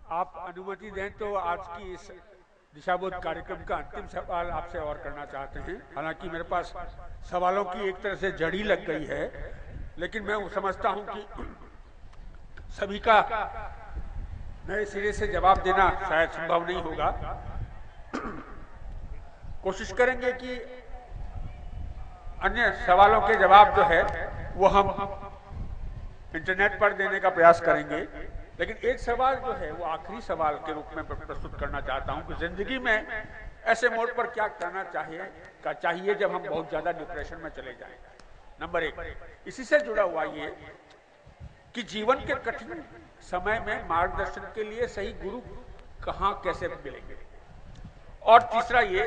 आप अनुमति दें तो आज की इस दिशाबोध कार्यक्रम का अंतिम सवाल आपसे और करना चाहते हैं। हालांकि मेरे पास सवालों की एक तरह से जड़ी लग गई है, लेकिन मैं वो समझता हूं कि सभी का नए सिरे से जवाब देना शायद संभव नहीं होगा। कोशिश करेंगे कि अन्य सवालों के जवाब जो है वो हम इंटरनेट पर देने का प्रयास करेंगे, लेकिन एक सवाल जो है वो आखिरी सवाल के रूप में प्रस्तुत करना चाहता हूं कि जिंदगी में ऐसे मोड़ पर क्या करना चाहिए जब हम बहुत ज्यादा डिप्रेशन में चले जाएं। नंबर एक, इसी से जुड़ा हुआ ये कि जीवन के कठिन समय में मार्गदर्शन के लिए सही गुरु कहां कैसे मिलेंगे, और तीसरा ये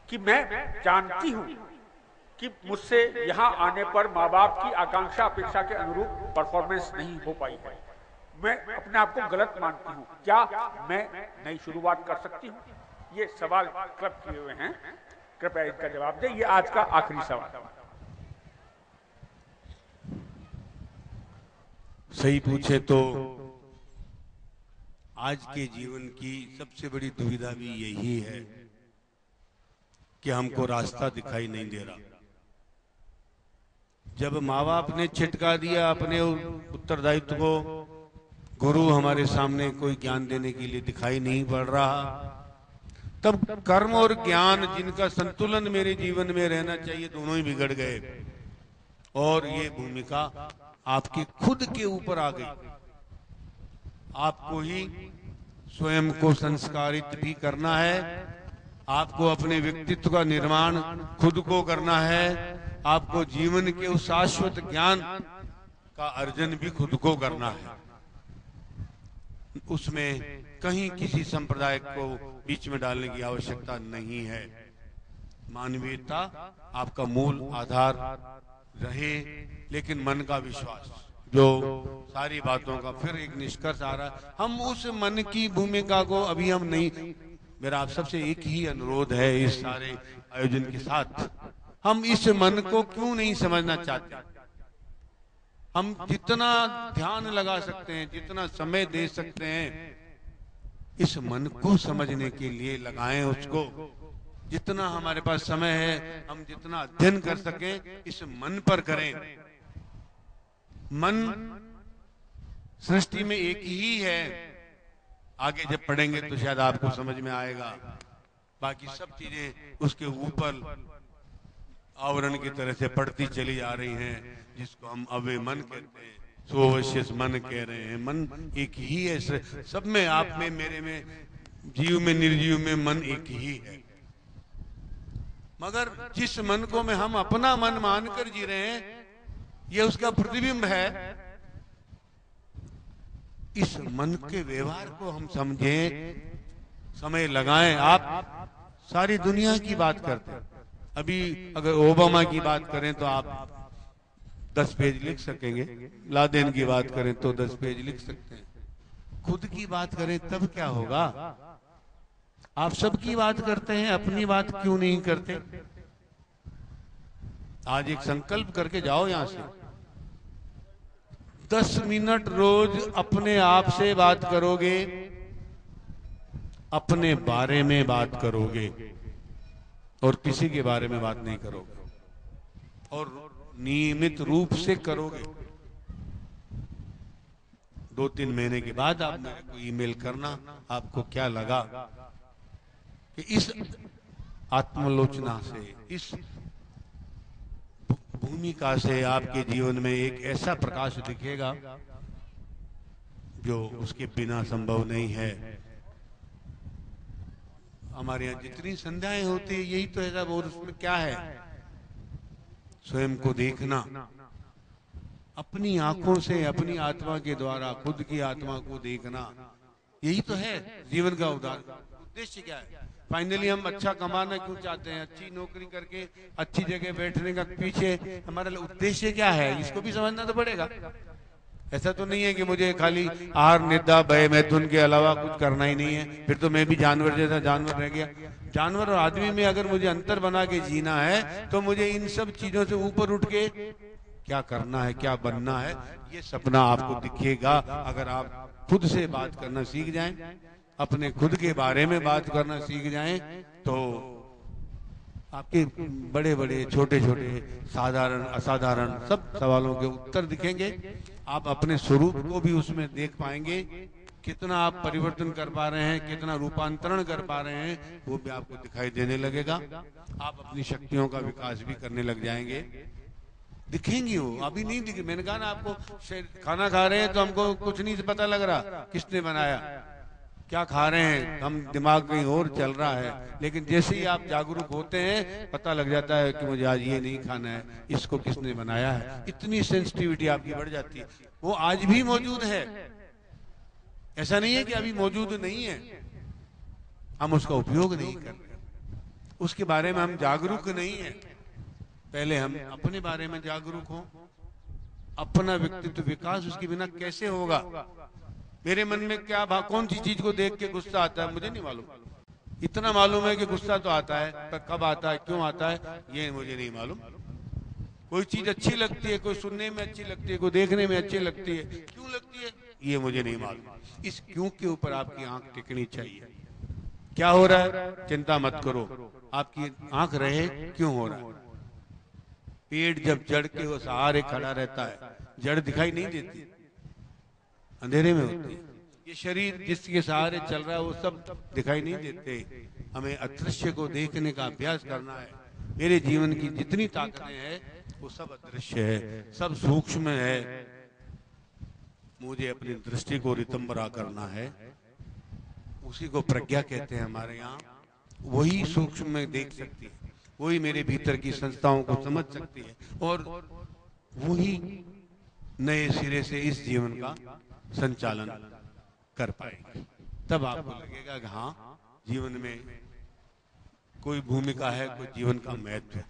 कि मैं जानती हूं कि मुझसे यहां आने पर माँ बाप की आकांक्षा अपेक्षा के अनुरूप परफॉर्मेंस नहीं हो पाई है। मैं अपने आप को गलत मानती हूं, क्या मैं नई शुरुआत कर सकती हूं? ये सवाल क्लब किए हुए हैं, कृपया इसका जवाब दें। ये आज का आखिरी सवाल। सही पूछे तो आज के जीवन की सबसे बड़ी दुविधा भी यही है कि हमको रास्ता दिखाई नहीं दे रहा। जब माँ बाप ने छिटका दिया अपने उत्तरदायित्व को, गुरु हमारे सामने कोई ज्ञान देने के लिए दिखाई नहीं पड़ रहा, तब कर्म और ज्ञान जिनका संतुलन मेरे जीवन में रहना चाहिए दोनों ही बिगड़ गए और ये भूमिका आपके खुद के ऊपर आ गई। आपको ही स्वयं को संस्कारित भी करना है, आपको अपने व्यक्तित्व का निर्माण खुद को करना है, आपको जीवन के उस शाश्वत ज्ञान का अर्जन भी खुद को करना है। उसमें कहीं किसी संप्रदाय को बीच में डालने की आवश्यकता नहीं है। मानवीयता आपका मूल आधार रहे, लेकिन मन का विश्वास जो सारी बातों का फिर एक निष्कर्ष आ रहा है, हम उस मन की भूमिका को अभी हम नहीं। मेरा आप सबसे एक ही अनुरोध है इस सारे आयोजन के साथ, हम इस मन को क्यों नहीं समझना चाहते? हम जितना ध्यान लगा सकते हैं, जितना समय दे सकते हैं, इस मन को समझने के लिए लगाएं उसको। जितना हमारे पास समय है, हम जितना अध्ययन कर सकें इस मन पर करें। मन सृष्टि में एक ही है, आगे जब पढ़ेंगे तो शायद आपको समझ में आएगा। बाकी सब चीजें उसके ऊपर आवरण की तरह से पढ़ती चली जा रही हैं, जिसको हम अव्यय मन कहते हैं, सोवश्य मन कह रहे हैं। मन एक ही है, सब में, आप में, मेरे में, जीव में, निर्जीव में मन एक ही है। मगर जिस मन को में हम अपना मन मानकर जी रहे हैं, ये उसका प्रतिबिंब है। इस मन के व्यवहार को हम समझें, समय लगाएं। आप सारी दुनिया की बात करते हैं, अभी अगर ओबामा की बात करें तो आप 10 पेज लिख सकेंगे, लादेन की बात करें तो 10 पेज लिख सकते हैं। खुद की बात करें तब क्या होगा? आप सबकी बात करते हैं, अपनी बात क्यों नहीं करते? आज एक संकल्प करके जाओ यहां से, 10 मिनट रोज अपने आप से बात करोगे, अपने बारे में बात करोगे और किसी के बारे में बात नहीं करोगे, और नियमित रूप से करोगे। 2-3 महीने के बाद आप मेरे को ईमेल करना, आपको क्या लगा कि इस आत्मलोचना से, इस भूमिका से आपके जीवन में एक ऐसा प्रकाश दिखेगा जो उसके बिना संभव नहीं है। हमारे यहाँ जितनी संध्याएं होती है यही तो ऐसा, और उसमें क्या है? स्वयं को देखना, अपनी आंखों से, अपनी आत्मा के द्वारा खुद की आत्मा को देखना, यही तो है जीवन का उद्देश्य। क्या है? फाइनली हम अच्छा कमाना क्यों चाहते हैं? अच्छी नौकरी करके अच्छी जगह बैठने का पीछे हमारा उद्देश्य क्या है? इसको भी समझना तो पड़ेगा। ऐसा तो नहीं है कि मुझे खाली आहार, निद्रा, भय, मैथुन के अलावा कुछ करना ही नहीं है, फिर तो मैं भी जानवर जैसा जानवर रह गया। जानवर और आदमी में अगर मुझे अंतर बना के जीना है तो मुझे इन सब चीजों से ऊपर उठ के क्या करना है, क्या बनना है, ये सपना आपको दिखेगा अगर आप खुद से बात करना सीख जाएं, अपने खुद के बारे में बात करना सीख जाएं, तो आपके बड़े बड़े छोटे छोटे साधारण असाधारण सब सवालों के उत्तर दिखेंगे। आप अपने स्वरूप को भी उसमें देख पाएंगे, कितना आप परिवर्तन कर पा रहे हैं, कितना रूपांतरण कर पा रहे हैं, वो भी आपको दिखाई देने लगेगा। आप अपनी शक्तियों का विकास भी करने लग जाएंगे, दिखेंगी वो, अभी नहीं दिखे। मैंने कहा ना आपको, खाना खा रहे हैं तो हमको कुछ नहीं पता लग रहा किसने बनाया, क्या खा रहे हैं, हम दिमाग कहीं और चल रहा है। लेकिन जैसे ही आप जागरूक होते हैं पता लग जाता है कि मुझे आज ये नहीं खाना है, इसको किसने बनाया है। इतनी सेंसिटिविटी आपकी बढ़ जाती है। वो आज भी मौजूद है, ऐसा नहीं है कि अभी मौजूद नहीं है, हम उसका उपयोग नहीं कर रहे, उसके बारे में हम जागरूक नहीं है। पहले हम अपने बारे में जागरूक हों। अपना व्यक्तित्व विकास उसके बिना कैसे होगा। मेरे मन में क्या कौन सी चीज को देख के गुस्सा आता है मुझे नहीं मालूम, इतना मालूम है कि गुस्सा तो आता है, पर कब आता है, क्यों आता है, ये मुझे नहीं मालूम। कोई चीज अच्छी लगती है, कोई सुनने में अच्छी लगती है, कोई देखने में अच्छी लगती है, क्यों लगती है ये मुझे नहीं मालूम। इस क्यों के ऊपर आपकी आंख टिकनी चाहिए। क्या हो रहा है चिंता मत करो, आपकी आंख रहे क्यों हो रहा है। पेड़ जब जड़ के वो सहारे खड़ा रहता है, जड़ दिखाई नहीं देती, अंधेरे में होती है। ये शरीर जिसके सहारे चल रहा है वो सब दिखाई नहीं देते। हमें अदृश्य को देखने का अभ्यास करना है। मेरे जीवन की जितनी ताकतें हैं वो सब अदृश्य है, सब सूक्ष्म है। मुझे अपनी दृष्टि को रितंबरा करना है, उसी को प्रज्ञा कहते हैं हमारे यहाँ। वही सूक्ष्म में देख सकती है, वही मेरे भीतर की संस्थाओं को समझ सकती है, और वही नए सिरे से इस जीवन का संचालन कर पाएगी। तब आपको लगेगा कि हाँ, जीवन में कोई भूमिका है, कोई जीवन का महत्व है।